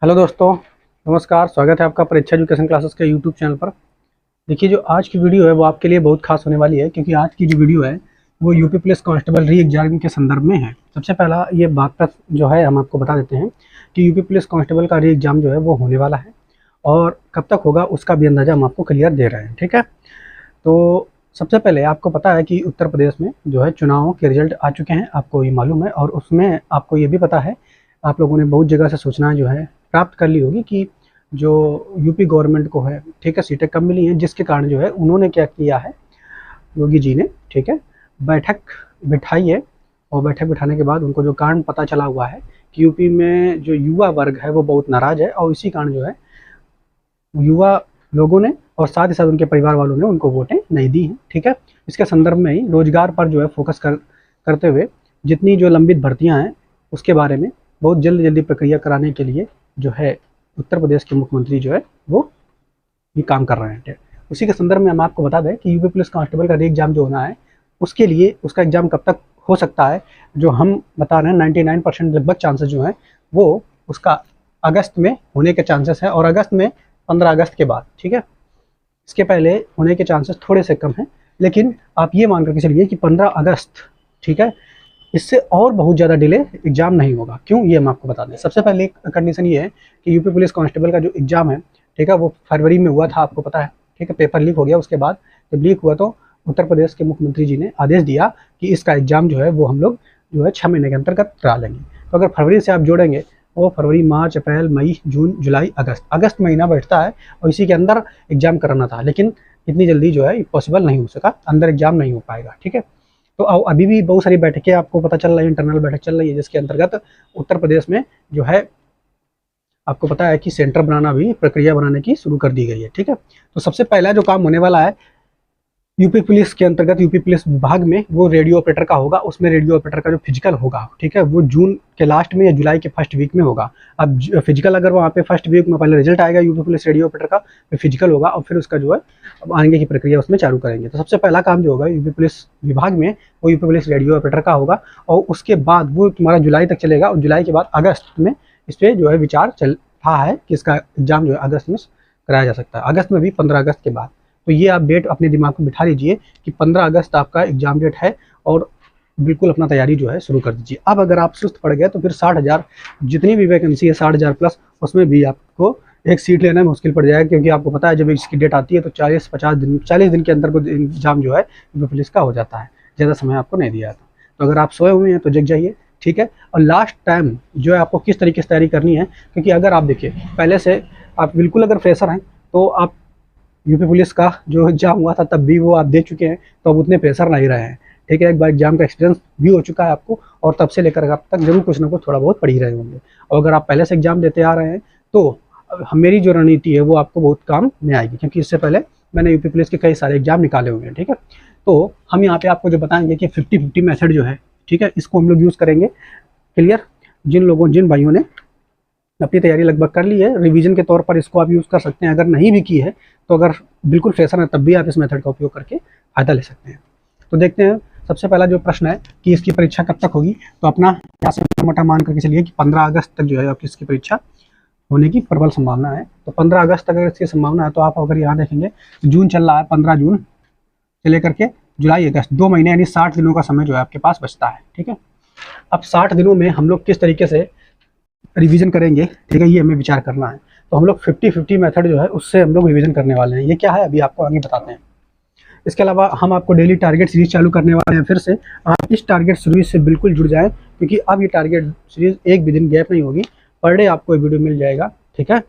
Hello दोस्तों, नमस्कार। स्वागत है आपका परीक्षा एजुकेशन क्लासेस के यूट्यूब चैनल पर। देखिए, जो आज की वीडियो है वो आपके लिए बहुत खास होने वाली है, क्योंकि आज की जो वीडियो है वो यूपी पुलिस कांस्टेबल री एग्जाम के संदर्भ में है। सबसे पहला ये बात का जो है हम आपको बता देते हैं कि यूपी पुलिस कांस्टेबल का री एग्जाम जो है वो होने वाला है, और कब तक होगा उसका भी अंदाज़ा हम आपको क्लियर दे रहे हैं। ठीक है, तो सबसे पहले आपको पता है कि उत्तर प्रदेश में जो है चुनावों के रिजल्ट आ चुके हैं, आपको ये मालूम है। और उसमें आपको ये भी पता है, आप लोगों ने बहुत जगह से सूचनाएं जो है प्राप्त कर ली होगी कि जो यूपी गवर्नमेंट को है, ठीक है, सीटें कम मिली हैं, जिसके कारण जो है उन्होंने क्या किया है, योगी जी ने, ठीक है, बैठक बिठाई है। और बैठक बिठाने के बाद उनको जो कारण पता चला हुआ है कि यूपी में जो युवा वर्ग है वो बहुत नाराज़ है, और इसी कारण जो है युवा लोगों ने और साथ ही साथ उनके परिवार वालों ने उनको वोटें नहीं दी हैं। ठीक है, इसके संदर्भ में ही रोजगार पर जो है फोकस करते हुए जितनी जो लंबित भर्तियां हैं उसके बारे में बहुत जल्दी प्रक्रिया कराने के लिए जो है उत्तर प्रदेश के मुख्यमंत्री जो है वो ये काम कर रहे हैं। उसी के संदर्भ में हम आपको बता दें कि यूपी पुलिस कांस्टेबल का री एग्जाम जो होना है उसके लिए उसका एग्जाम कब तक हो सकता है, जो हम बता रहे हैं 99% लगभग चांसेस जो हैं वो उसका अगस्त में होने के चांसेस हैं, और अगस्त में 15 अगस्त के बाद। ठीक है, इसके पहले होने के चांसेस थोड़े से कम हैं, लेकिन आप ये मान करके चलिए कि 15 अगस्त, ठीक है, इससे और बहुत ज़्यादा डिले एग्जाम नहीं होगा। क्यों, ये हम आपको बता दें। सबसे पहले एक कंडीशन ये है कि यूपी पुलिस कांस्टेबल का जो एग्ज़ाम है, ठीक है, वो फरवरी में हुआ था, आपको पता है। ठीक है, पेपर लीक हो गया, उसके बाद जब लीक हुआ तो उत्तर प्रदेश के मुख्यमंत्री जी ने आदेश दिया कि इसका एग्ज़ाम जो है वो हम लोग जो है 6 महीने के अंतर्गत करा लेंगे। तो अगर फरवरी से आप जोड़ेंगे वो फरवरी, मार्च, अप्रैल, मई, जून, जुलाई, अगस्त महीना बैठता है, और इसी के अंदर एग्ज़ाम कराना था। लेकिन इतनी जल्दी जो है पॉसिबल नहीं हो सका, अंदर एग्ज़ाम नहीं हो पाएगा। ठीक है, तो अभी भी बहुत सारी बैठकें आपको पता चल रही है, इंटरनल बैठक चल रही है, जिसके अंतर्गत उत्तर प्रदेश में जो है आपको पता है कि सेंटर बनाना भी, प्रक्रिया बनाने की शुरू कर दी गई है। ठीक है, तो सबसे पहला जो काम होने वाला है यूपी पुलिस के अंतर्गत, यूपी पुलिस विभाग में, वो रेडियो ऑपरेटर का होगा। उसमें रेडियो ऑपरेटर का जो फिजिकल होगा, ठीक है, वो जून के लास्ट में या जुलाई के फर्स्ट वीक में होगा। अब फिजिकल अगर वहाँ पे फर्स्ट वीक में पहले रिजल्ट आएगा यूपी पुलिस रेडियो ऑपरेटर का, फिर फिजिकल होगा, और फिर उसका जो है अब आगे की प्रक्रिया उसमें चालू करेंगे। तो सबसे पहला काम जो होगा यूपी पुलिस विभाग में वो यूपी पुलिस रेडियो ऑपरेटर का होगा, और उसके बाद वो तुम्हारा जुलाई तक चलेगा, और जुलाई के बाद अगस्त में इस पर जो है विचार चल रहा है कि इसका एग्जाम जो है अगस्त में कराया जा सकता है, अगस्त में भी 15 अगस्त के बाद। तो ये आप डेट अपने दिमाग में बिठा लीजिए कि 15 अगस्त आपका एग्जाम डेट है, और बिल्कुल अपना तैयारी जो है शुरू कर दीजिए। अब अगर आप सुस्त पड़ गए तो फिर 60,000 जितनी भी वैकेंसी है, 60,000 प्लस, उसमें भी आपको एक सीट लेना मुश्किल पड़ जाएगा, क्योंकि आपको पता है जब इसकी डेट आती है तो 40 दिन के अंदर को एग्जाम जो है पुलिस का हो जाता है, ज़्यादा समय आपको नहीं दिया जाता। तो अगर आप सोए हुए हैं तो जग जाइए। ठीक है, और लास्ट टाइम जो है आपको किस तरीके से तैयारी करनी है, क्योंकि अगर आप देखिए पहले से आप बिल्कुल अगर फ्रेशर हैं तो आप यूपी पुलिस का जो एग्जाम हुआ था तब भी वो आप दे चुके हैं, तो अब उतने प्रेशर नहीं रहे हैं। ठीक है, एक बार एग्जाम का एक्सपीरियंस भी हो चुका है आपको, और तब से लेकर अब तक जरूर कुछ ना कुछ थोड़ा बहुत पढ़ ही रहे होंगे। और अगर आप पहले से एग्जाम देते आ रहे हैं तो मेरी जो रणनीति है वो आपको बहुत काम में आएगी, क्योंकि इससे पहले मैंने यूपी पुलिस के कई सारे एग्जाम निकाले हुए हैं। ठीक है, तो हम यहाँ पे आपको जो बताएंगे कि 50-50 मेथड जो है, ठीक है, इसको हम लोग यूज़ करेंगे। क्लियर, जिन भाइयों ने अपनी तैयारी लगभग कर ली है, रिवीजन के तौर पर इसको आप यूज़ कर सकते हैं। अगर नहीं भी की है तो अगर बिल्कुल फ्रेशर है तब भी आप इस मेथड का उपयोग करके फ़ायदा ले सकते हैं। तो देखते हैं, सबसे पहला जो प्रश्न है कि इसकी परीक्षा कब तक होगी, तो अपना यहाँ से मोटा मान करके चलिए कि 15 अगस्त तक जो है आपकी इसकी परीक्षा होने की प्रबल संभावना है। तो 15 अगस्त तक अगर इसकी संभावना है तो आप अगर यहाँ देखेंगे जून चल रहा है, 15 जून से लेकर के जुलाई अगस्त 2 महीने यानी 60 दिनों का समय जो है आपके पास बचता है। ठीक है, अब 60 दिनों में हम लोग किस तरीके से रिवीजन करेंगे, ठीक है, ये हमें विचार करना है। तो हम लोग 50-50 मेथड जो है उससे हम लोग रिवीजन करने वाले हैं। ये क्या है अभी आपको आगे बताते हैं। इसके अलावा हम आपको डेली टारगेट सीरीज चालू करने वाले हैं। फिर से आप इस टारगेट सीरीज से बिल्कुल जुड़ जाएं, क्योंकि अब ये टारगेट सीरीज एक भी दिन गैप नहीं होगी, पर डे आपको एक वीडियो मिल जाएगा। ठीक है,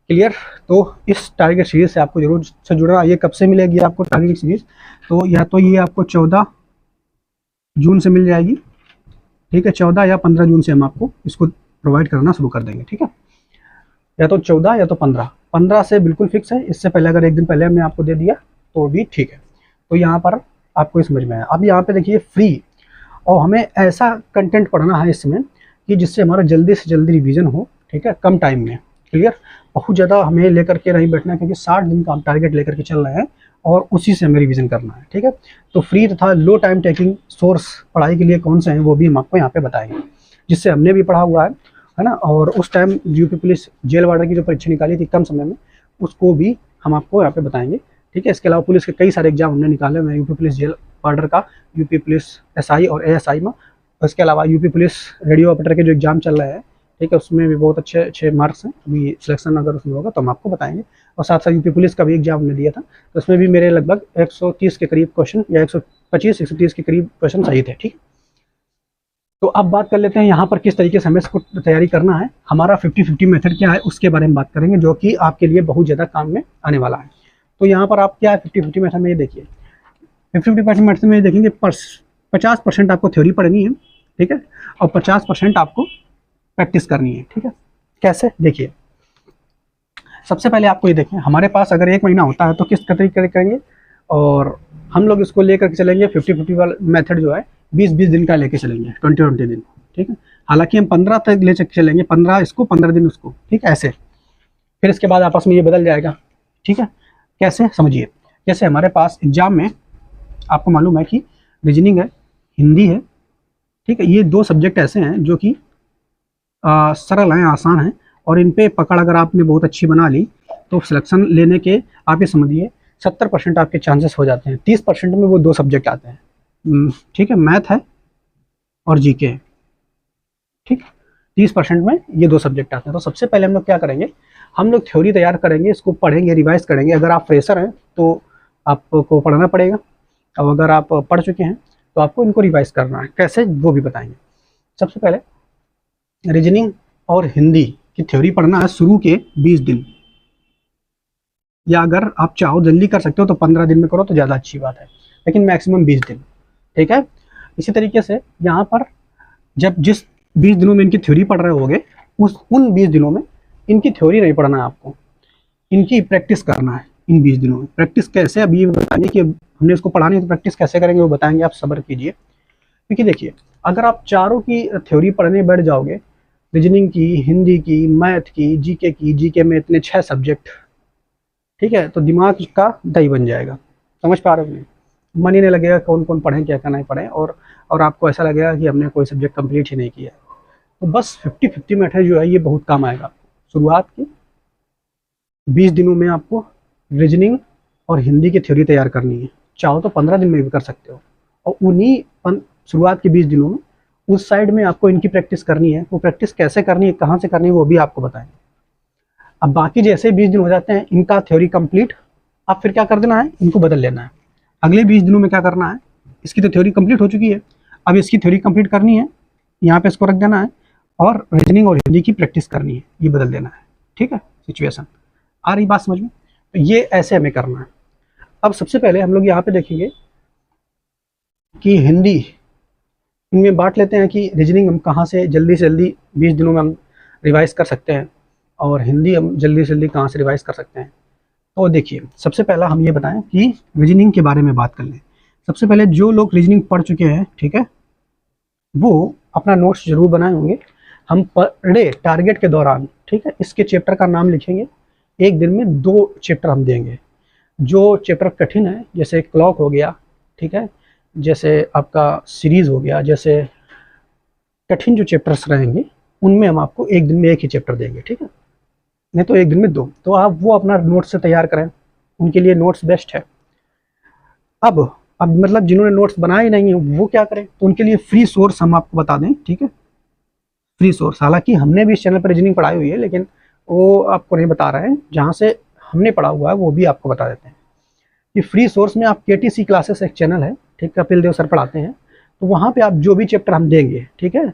क्लियर। तो इस टारगेट सीरीज से आपको जरूर से जुड़ना। ये कब से मिलेगी आपको टारगेट सीरीज, तो या तो ये आपको 14 जून से मिल जाएगी, ठीक है, 14 या 15 जून से हम आपको इसको प्रोवाइड करना शुरू कर देंगे। ठीक है, या तो 14 या तो 15 से बिल्कुल फिक्स है। इससे पहले अगर एक दिन पहले हमने आपको दे दिया तो भी ठीक है। तो यहाँ पर आपको समझ में आया। अब यहाँ पे देखिए फ्री, और हमें ऐसा कंटेंट पढ़ना है इसमें कि जिससे हमारा जल्दी से जल्दी रिवीजन हो। ठीक है, कम टाइम में। क्लियर, बहुत ज़्यादा हमें लेकर के नहीं बैठना, क्योंकि 60 दिन का हम टारगेट लेकर के चल रहे हैं और उसी से हमें रिवीजन करना है। ठीक है, तो फ्री तथा लो टाइम टेकिंग सोर्स पढ़ाई के लिए कौन से हैं वो भी हम आपको यहाँ पे बताएंगे, जिससे हमने भी पढ़ा हुआ है है ना। और उस time UP police jail warder की जो परीक्षा निकाली थी कम समय में, उसको भी हम आपको यहाँ पे बताएंगे, ठीक है। इसके अलावा पुलिस के कई सारे एग्जाम हमने निकाले हुए हैं, यूपी पुलिस जेल वार्डर का, यूपी पुलिस एसआई और एएसआई में। इसके अलावा यूपी पुलिस रेडियो ऑपरेटर के जो एग्जाम चल रहे हैं, ठीक है, उसमें भी बहुत अच्छे अच्छे मार्क्स हैं। अभी सिलेक्शन अगर उसमें होगा तो हम आपको बताएंगे। और साथ साथ यूपी पुलिस का भी एग्जाम हमने दिया था, तो उसमें भी मेरे लगभग 130 के करीब क्वेश्चन या 125 130 के करीब क्वेश्चन सही थे, ठीक। तो अब बात कर लेते हैं यहाँ पर किस तरीके से हमें इसको तैयारी करना है। हमारा 50-50 मेथड क्या है उसके बारे में बात करेंगे, जो कि आपके लिए बहुत ज़्यादा काम में आने वाला है। तो यहाँ पर आप क्या है 50-50 मेथड में ये देखिए, 50-50 मेथड में ये देखेंगे 50% आपको थ्योरी पढ़नी है, ठीक है, और 50% आपको प्रैक्टिस करनी है, ठीक है। कैसे देखिए, सबसे पहले आपको ये देखें, हमारे पास अगर 1 महीना होता है तो किस तरीके करेंगे, और हम लोग इसको लेकर के चलेंगे 50-50 वाला मेथड जो है 20-20 दिन का लेके चलेंगे, 20-20 दिन, ठीक है। हालांकि हम 15 तक ले चलेंगे, 15 इसको 15 दिन उसको, ठीक है, ऐसे। फिर इसके बाद आपस में ये बदल जाएगा, ठीक है। कैसे समझिए, जैसे हमारे पास एग्जाम में आपको मालूम है कि रीजनिंग है, हिंदी है, ठीक है। ये 2 सब्जेक्ट ऐसे हैं जो कि सरल हैं, आसान हैं, और इन पे पकड़ अगर आपने बहुत अच्छी बना ली तो सिलेक्शन लेने के आप ये समझिए 70% आपके चांसेस हो जाते हैं। 30% में वो 2 सब्जेक्ट आते हैं, ठीक है, मैथ है और जीके है, ठीक। 30% में ये 2 सब्जेक्ट आते हैं। तो सबसे पहले हम लोग क्या करेंगे, हम लोग थ्योरी तैयार करेंगे, इसको पढ़ेंगे, रिवाइज करेंगे। अगर आप फ्रेशर हैं तो आपको पढ़ना पड़ेगा, और अगर आप पढ़ चुके हैं तो आपको इनको रिवाइज करना है। कैसे वो भी बताएंगे। सबसे पहले रीजनिंग और हिंदी की थ्योरी पढ़ना है शुरू के 20 दिन, या अगर आप चाहो जल्दी कर सकते हो तो 15 दिन में करो तो ज़्यादा अच्छी बात है, लेकिन मैक्सिमम 20 दिन, ठीक है। इसी तरीके से यहाँ पर जब जिस 20 दिनों में इनकी थ्योरी पढ़ रहे होगे, उन 20 दिनों में इनकी थ्योरी नहीं पढ़ना है आपको, इनकी प्रैक्टिस करना है। इन 20 दिनों में प्रैक्टिस कैसे, अभी बताएंगे कि हमने इसको पढ़ानी है तो प्रैक्टिस कैसे करेंगे वो बताएंगे, आप सब्र कीजिए। क्योंकि देखिए, अगर आप चारों की थ्योरी पढ़ने बैठ जाओगे, रीजनिंग की, हिंदी की, मैथ की, जीके में इतने 6 सब्जेक्ट, ठीक है, तो दिमाग का दही बन जाएगा। समझ पा रहे हो नहीं, मन ही नहीं लगेगा कौन कौन पढ़ें क्या क्या नहीं पढ़ें, और आपको ऐसा लगेगा कि हमने कोई सब्जेक्ट कंप्लीट ही नहीं किया। तो बस 50-50 मेथड जो है ये बहुत काम आएगा। शुरुआत की 20 दिनों में आपको रीजनिंग और हिंदी की थ्योरी तैयार करनी है, चाहो तो 15 दिन में भी कर सकते हो। और उन्हीं शुरुआत के 20 दिनों में उस साइड में आपको इनकी प्रैक्टिस करनी है। वो प्रैक्टिस कैसे करनी है, कहाँ से करनी है, वो भी आपको बताएंगे। अब बाकी जैसे 20 दिन हो जाते हैं इनका थ्योरी कंप्लीट, अब फिर क्या कर देना है, इनको बदल लेना है। अगले 20 दिनों में क्या करना है, इसकी तो थ्योरी कंप्लीट हो चुकी है, अब इसकी थ्योरी कंप्लीट करनी है, यहाँ पे इसको रख देना है, और रीजनिंग और हिंदी की प्रैक्टिस करनी है, ये बदल देना है, ठीक है। सिचुएशन आ रही बात समझ में, तो ये ऐसे हमें करना है। अब सबसे पहले हम लोग यहाँ पे देखेंगे कि हिंदी इनमें बांट लेते हैं कि रीजनिंग हम कहाँ से जल्दी से जल्दी 20 दिनों में हम रिवाइज कर सकते हैं, और हिंदी हम जल्दी से जल्दी कहाँ से रिवाइज कर सकते हैं। तो देखिए, सबसे पहला हम ये बताएं कि रीजनिंग के बारे में बात कर लें। सबसे पहले जो लोग रीजनिंग पढ़ चुके हैं, ठीक है, वो अपना नोट्स जरूर बनाए होंगे। हम पर डे टारगेट के दौरान, ठीक है, इसके चैप्टर का नाम लिखेंगे। एक दिन में 2 चैप्टर हम देंगे। जो चैप्टर कठिन है, जैसे क्लॉक हो गया, ठीक है, जैसे आपका सीरीज हो गया, जैसे कठिन जो चैप्टर्स रहेंगे उनमें हम आपको एक दिन में 1 ही चैप्टर देंगे, ठीक है, नहीं तो एक दिन में 2। तो आप वो अपना नोट्स से तैयार करें, उनके लिए नोट्स बेस्ट है। अब मतलब जिन्होंने नोट्स बनाए नहीं है वो क्या करें, तो उनके लिए फ्री सोर्स हम आपको बता दें, ठीक है। फ्री सोर्स, हालांकि हमने भी इस चैनल पर रीजनिंग पढ़ाई हुई है, लेकिन वो आपको नहीं बता रहे हैं। जहाँ से हमने पढ़ा हुआ है वो भी आपको बता देते हैं कि फ्री सोर्स में आप केटीसी क्लासेस एक चैनल है, ठीक, कपिल देव सर पढ़ाते हैं। तो वहाँ पे आप जो भी चैप्टर हम देंगे, ठीक है,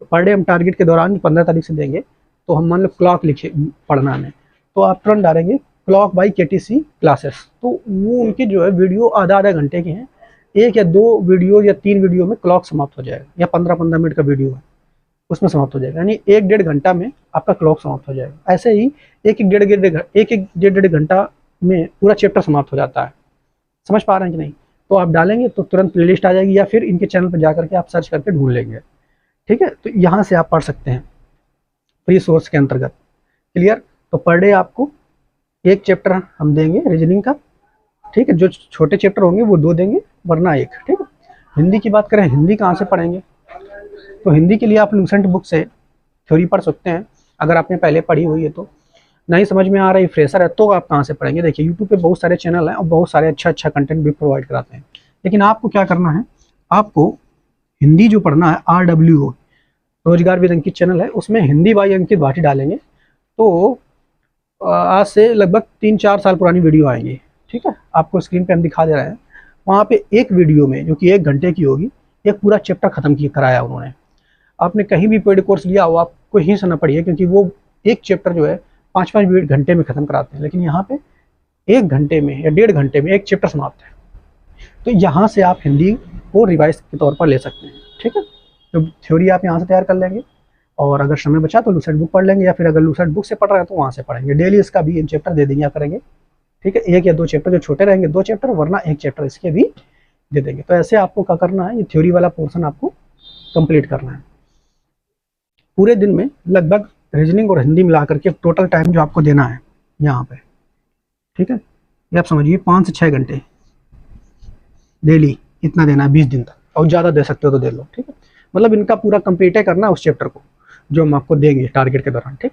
पर डे हम टारगेट के दौरान 15 तारीख से देंगे। तो हम मान लो क्लॉक लिखे पढ़ना है, तो आप तुरंत डालेंगे क्लॉक बाई केटीसी क्लासेस, तो वो उनके जो है वीडियो आधा घंटे के हैं। 1 या 2 वीडियो या 3 वीडियो में क्लॉक समाप्त हो जाएगा, या 15-15 मिनट का वीडियो है उसमें समाप्त हो जाएगा, यानी 1-1.5 घंटा में आपका क्लॉक समाप्त हो जाएगा। ऐसे ही 1-1.5 घंटा में पूरा चैप्टर समाप्त हो जाता है। समझ पा रहे हैं कि नहीं? तो आप डालेंगे तो तुरंत प्लेलिस्ट आ जाएगी, या फिर इनके चैनल पर जाकर के आप सर्च करके ढूंढ लेंगे, ठीक है। तो यहाँ से आप पढ़ सकते हैं फ्री सोर्स के अंतर्गत। क्लियर? तो पर डे आपको 1 चैप्टर हम देंगे रीजनिंग का, ठीक है। जो छोटे चैप्टर होंगे वो 2 देंगे, वरना 1, ठीक है। हिंदी की बात करें, हिंदी कहाँ से पढ़ेंगे, तो हिंदी के लिए आप लूसेंट बुक से थ्योरी पढ़ सकते हैं अगर आपने पहले पढ़ी हुई है। तो नहीं समझ में आ रही, फ्रेशर है, तो आप कहाँ से पढ़ेंगे। देखिए यूट्यूब पे बहुत सारे चैनल हैं और बहुत सारे अच्छा कंटेंट भी प्रोवाइड कराते हैं, लेकिन आपको क्या करना है, आपको हिंदी जो पढ़ना है, RWO रोजगार विद अंकित चैनल है, उसमें हिंदी बाई अंकित भाटी डालेंगे तो आज से लगभग 3-4 साल पुरानी वीडियो आएंगी। ठीक है, आपको स्क्रीन पे हम दिखा दे रहे हैं। वहाँ पे एक वीडियो में जो कि 1 घंटे की होगी, एक पूरा चैप्टर खत्म किया कराया उन्होंने। आपने कहीं भी पेड कोर्स लिया हो, आपको यहीं से ना पढ़िए, क्योंकि वो एक चैप्टर जो है 5-5 घंटे में खत्म कराते हैं, लेकिन यहाँ पे 1 घंटे में या 1.5 घंटे में एक चैप्टर समाप्त है। तो यहाँ से आप हिंदी को रिवाइज के तौर पर ले सकते हैं। ठीक है, तो थ्योरी आप यहाँ से तैयार कर लेंगे, और अगर समय बचा तो लूसेंट बुक पढ़ लेंगे, या फिर अगर लूसेंट बुक से पढ़ रहे हैं तो वहाँ से पढ़ेंगे। डेली इसका भी एक चैप्टर दे देंगे करेंगे। ठीक है, 1 या 2 चैप्टर जो छोटे रहेंगे 2 चैप्टर, वरना 1 चैप्टर इसके भी दे देंगे। तो ऐसे आपको क्या करना है, ये थ्योरी वाला पोर्शन आपको कंप्लीट करना है। पूरे दिन में लगभग रीजनिंग और हिंदी मिलाकर के टोटल टाइम जो आपको देना है यहाँ पे, ठीक है, ये आप समझिए 5 से 6 घंटे डेली इतना देना है 20 दिन तक, और ज़्यादा दे सकते हो तो दे लो। ठीक है, मतलब इनका पूरा कंप्लीट है करना उस चैप्टर को जो हम आपको देंगे टारगेट के दौरान। ठीक,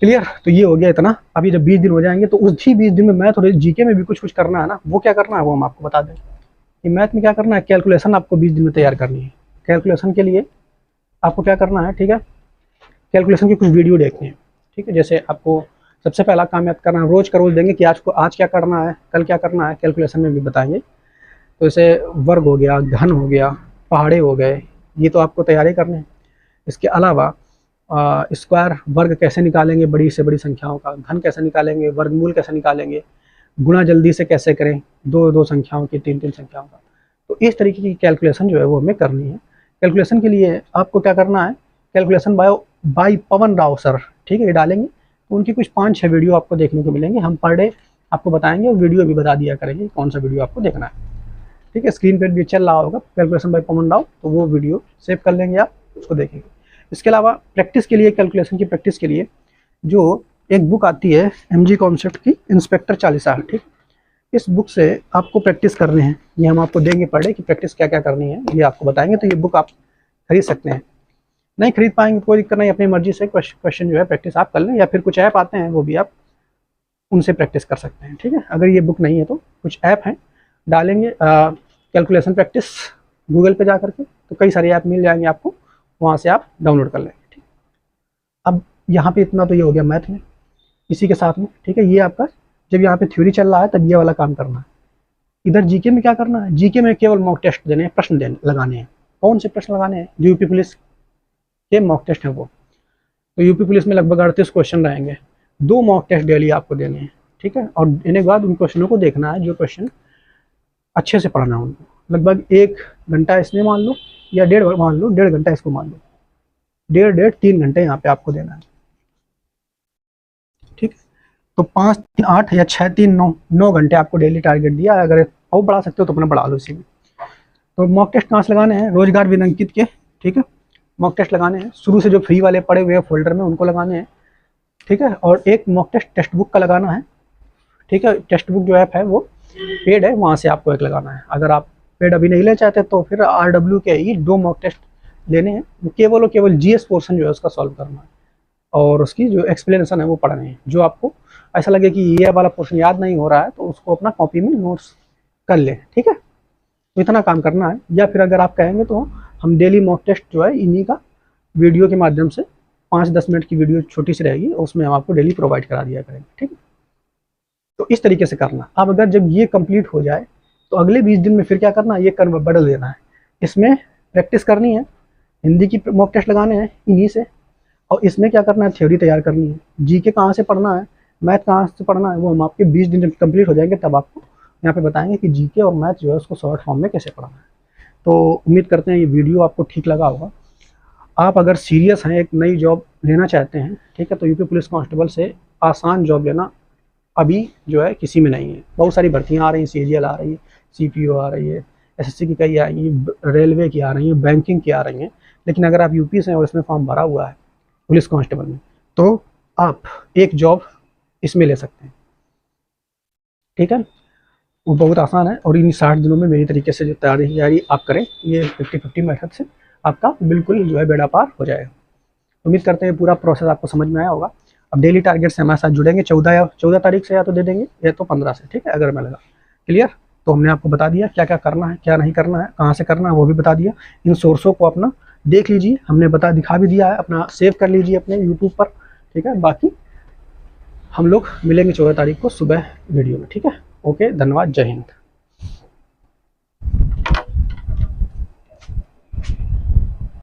क्लियर। तो ये हो गया इतना। अभी जब 20 दिन हो जाएंगे तो उसी 20 दिन में मैथ और जीके में भी कुछ करना है ना, वो क्या करना है वो हम आपको बता दें। कि मैथ में क्या करना है, कैलकुलेशन आपको 20 दिन में तैयार करनी है। कैलकुलेशन के लिए आपको क्या करना है, ठीक है, कैलकुलेशन की कुछ वीडियो देखनी है। ठीक है, जैसे आपको सबसे पहला काम याद करना है, रोज का रोज देंगे कि आज क्या करना है, कल क्या करना है, कैलकुलेशन में भी बताएंगे। तो जैसे वर्ग हो गया, घन हो गया, पहाड़े हो गए, ये तो आपको तैयारी करनी है। इसके अलावा स्क्वायर वर्ग कैसे निकालेंगे बड़ी से बड़ी संख्याओं का, घन कैसे निकालेंगे, वर्गमूल कैसे निकालेंगे, गुणा जल्दी से कैसे करें 2-2 संख्याओं की, 3-3 संख्याओं का। तो इस तरीके की कैलकुलेशन जो है वो हमें करनी है। कैलकुलेशन के लिए आपको क्या करना है, कैलकुलेशन बाय पवन राव सर, ठीक है, ये डालेंगे तो उनकी कुछ 5-6 वीडियो आपको देखने को मिलेंगे। हम पर डे आपको बताएंगे और वीडियो भी बता दिया करेंगे कौन सा वीडियो आपको देखना है। ठीक है, स्क्रीन पर भी चल रहा होगा कैलकुलेशन बाय पवन राव, तो वो वीडियो सेव कर लेंगे, आप उसको देखेंगे। इसके अलावा प्रैक्टिस के लिए, कैलकुलेशन की प्रैक्टिस के लिए जो एक बुक आती है MG कॉन्सेप्ट की, इंस्पेक्टर 40R, ठीक, इस बुक से आपको प्रैक्टिस करने हैं। ये हम आपको देंगे पढ़े कि प्रैक्टिस क्या क्या करनी है, ये आपको बताएंगे। तो ये बुक आप खरीद सकते हैं, नहीं खरीद पाएंगे कोई दिक्कत नहीं, अपनी मर्जी से क्वेश्चन जो है प्रैक्टिस आप कर लें, या फिर कुछ ऐप आते हैं वो भी आप उनसे प्रैक्टिस कर सकते हैं। ठीक है, अगर ये बुक नहीं है तो कुछ ऐप हैं, डालेंगे कैलकुलेशन प्रैक्टिस गूगल पे जा करके, तो कई सारे ऐप मिल जाएंगे आपको, वहाँ से आप डाउनलोड कर लेंगे। ठीक, अब यहाँ पे इतना तो ये हो गया मैथ में, इसी के साथ में, ठीक है, ये आपका जब यहाँ पे थ्योरी चल रहा है तब ये वाला काम करना है। इधर जीके में क्या करना है, जीके में केवल मॉक टेस्ट देने हैं, प्रश्न देने लगाने हैं। कौन से प्रश्न लगाने हैं, जो यूपी पुलिस के मॉक टेस्ट है वो। तो यूपी पुलिस में लगभग 38 क्वेश्चन रहेंगे, 2 मॉक टेस्ट डेली आपको देने हैं। ठीक है, और देने के बाद उन क्वेश्चनों को देखना है, जो क्वेश्चन अच्छे से पढ़ना है उनको। लगभग 1 घंटा इसमें मान लो, या 1.5 मान लो, 1.5 घंटा इसको मान लो, 1.5 3 घंटे यहाँ पे आपको देना है। ठीक, तो 5 3 8 या 6 3 9 घंटे आपको डेली टारगेट दिया है। अगर और बढ़ा सकते हो तो अपना बढ़ा लो इसी में। तो मॉक टेस्ट कहाँ से लगाने हैं, रोजगार विद अंकित के, ठीक है, मॉक टेस्ट लगाने हैं। शुरू से जो फ्री वाले पड़े हुए हैं फोल्डर में उनको लगाने हैं। ठीक है, और एक मॉक टेस्ट बुक का लगाना है। ठीक है, टेक्स्ट बुक जो ऐप है वो पेड है, वहाँ से आपको एक लगाना है। अगर आप पेड अभी नहीं ले चाहते तो फिर RW के ही 2 मॉक टेस्ट लेने हैं, केवल और केवल GS पोर्शन जो है उसका सॉल्व करना है, और उसकी जो एक्सप्लेनेशन है वो पढ़ने हैं। जो आपको ऐसा लगे कि ये वाला पोर्शन याद नहीं हो रहा है तो उसको अपना कॉपी में नोट्स कर लें। ठीक है, तो इतना काम करना है। या फिर अगर आप कहेंगे तो हम डेली मॉक टेस्ट जो है इन्हीं का वीडियो के माध्यम से 5-10 मिनट की वीडियो छोटी सी रहेगी, उसमें हम आपको डेली प्रोवाइड करा दिया करेंगे। ठीक है, तो इस तरीके से करना। अब अगर जब ये कंप्लीट हो जाए तो अगले 20 दिन में फिर क्या करना है, ये बदल देना है। इसमें प्रैक्टिस करनी है, हिंदी की मॉक टेस्ट लगाने हैं इन्हीं से, और इसमें क्या करना है, थ्योरी तैयार करनी है। जीके कहाँ से पढ़ना है, मैथ कहाँ से पढ़ना है, वो हम आपके 20 दिन जब कंप्लीट हो जाएंगे तब आपको यहाँ पे बताएंगे कि जीके और मैथ जो है उसको शॉर्ट फॉर्म में कैसे पढ़ना है। तो उम्मीद करते हैं ये वीडियो आपको ठीक लगा होगा। आप अगर सीरियस हैं, एक नई जॉब लेना चाहते हैं, ठीक है, तो यूपी पुलिस कांस्टेबल से आसान जॉब लेना अभी जो है किसी में नहीं है। बहुत सारी भर्तियाँ आ रही हैं, CGL आ रही है, CPO आ रही है, SSC की कई आ रही हैं, रेलवे की आ रही हैं, बैंकिंग की आ रही हैं। लेकिन अगर आप यूपी से हैं और इसमें फॉर्म भरा हुआ है पुलिस कांस्टेबल में, तो आप एक जॉब इसमें ले सकते हैं। ठीक है, वो बहुत आसान है, और इन 60 दिनों में मेरी तरीके से जो तैयारी आप करें, ये 50-50 मेथड से आपका बिल्कुल जो है बेड़ा पार हो जाएगा। उम्मीद करते हैं पूरा प्रोसेस आपको समझ में आया होगा। अब डेली टारगेट से हमारे साथ जुड़ेंगे 14 तारीख से, या तो दे देंगे या तो 15 से, ठीक है, अगर मैं लगा। क्लियर? तो हमने आपको बता दिया क्या क्या करना है, क्या नहीं करना है, कहाँ से करना है वो भी बता दिया। इन सोर्सों को अपना देख लीजिए, हमने दिखा भी दिया है, अपना सेव कर लीजिए अपने यूट्यूब पर, ठीक है। बाकी हम लोग मिलेंगे 14 तारीख को सुबह वीडियो में, ठीक है। ओके, धन्यवाद, जय हिंद।